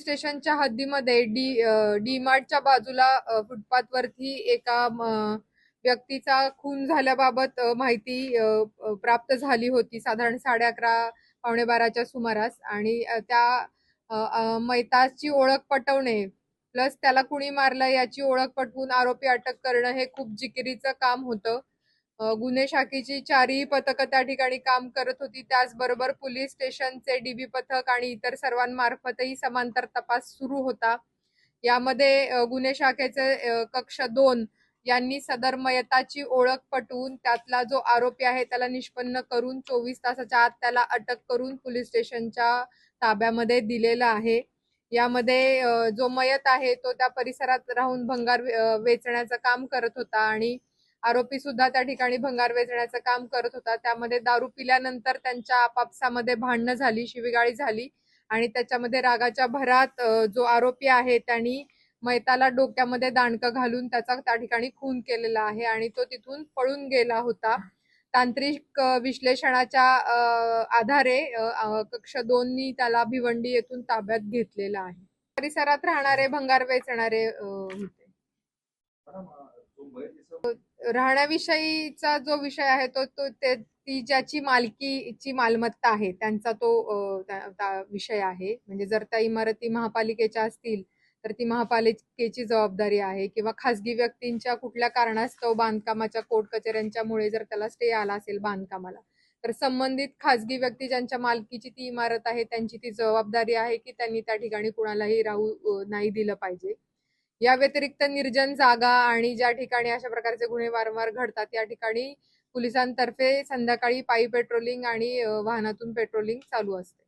स्टेशनच्या हद्दीमध्ये डी मार्टच्या बाजूला फुटपाथवरती एका व्यक्तीचा खून झाल्याबाबत माहिती प्राप्त झाली होती साधारण 11:30 पावणे 12च्या सुमारास. आणि त्या मैताची ओळख पटवणे प्लस त्याला कुणी मारलं याची ओळख पटवून आरोपी अटक करणं हे खूप जिकिरीचं काम होतं. गुन्हे शाखेची 4ही पथकं त्या ठिकाणी काम करत होती. त्याचबरोबर पोलीस स्टेशनचे डीबी पथक आणि इतर सर्वांमार्फतही समांतर तपास सुरू होता. यामध्ये गुन्हे शाखेचे कक्ष 2 यांनी सदर मयताची ओळख पटवून त्यातला जो आरोपी आहे त्याला निष्पन्न करून 24 तासाच्या आत त्याला अटक करून पोलीस स्टेशनच्या ताब्यामध्ये दिलेला आहे. यामध्ये जो मयत आहे तो त्या परिसरात राहून भंगार वेचण्याचं काम करत होता आणि आरोपी सुद्धा त्या ठिकाणी भंगार वेचण्याचं काम करत होता. त्यामध्ये दारू पिल्यानंतर त्यांच्या आपापसामध्ये भांडणं झाली, शिवीगाळी झाली आणि त्याच्यामध्ये रागाच्या भरात जो आरोपी आहे त्यांनी मैताला डोक्यामध्ये दांडकं घालून त्याचा त्या ठिकाणी खून केलेला आहे आणि तो तिथून पळून गेला होता. तांत्रिक विश्लेषणाच्या आधारे कक्ष 2नी त्याला भिवंडी येथून ताब्यात घेतलेला आहे. परिसरात राहणारे भंगार वेचणारे होते. राहण्याविषयीचा जो विषय आहे ती ज्याची मालकीची मालमत्ता आहे त्यांचा तो विषय आहे. म्हणजे जर त्या इमारती महापालिकेच्या असतील तर ती महापालिकेची जबाबदारी आहे किंवा खासगी व्यक्तींच्या कुठल्या कारणास्तव बांधकामाच्या कोर्ट कचेऱ्यांच्यामुळे जर त्याला स्टे आला असेल बांधकामाला तर संबंधित खासगी व्यक्ती ज्यांच्या मालकीची ती इमारत आहे त्यांची ती जबाबदारी आहे की त्यांनी त्या ठिकाणी कुणालाही राहू नाही दिलं पाहिजे. या व्यतिरिक्त निर्जन जागा आणि ज्या ठिकाणी अशा प्रकारचे गुन्हे वारंवार घडतात या ठिकाणी पोलिसांतर्फे संध्याकाळी पायी पेट्रोलिंग आणि वाहनातून पेट्रोलिंग चालू असते.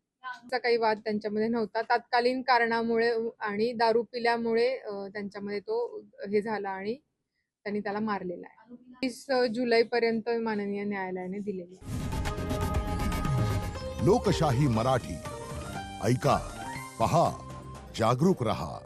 काही वाद त्यांच्यामध्ये नव्हता. तत्कालीन कारणामुळे आणि दारू पिल्यामुळे त्यांच्यामध्ये तो हे झाला आणि त्यांनी त्याला मारलेला आहे. 30 जुलैपर्यंत माननीय न्यायालयाने दिलेली. लोकशाही मराठी ऐका, पहा, जागरूक रहा.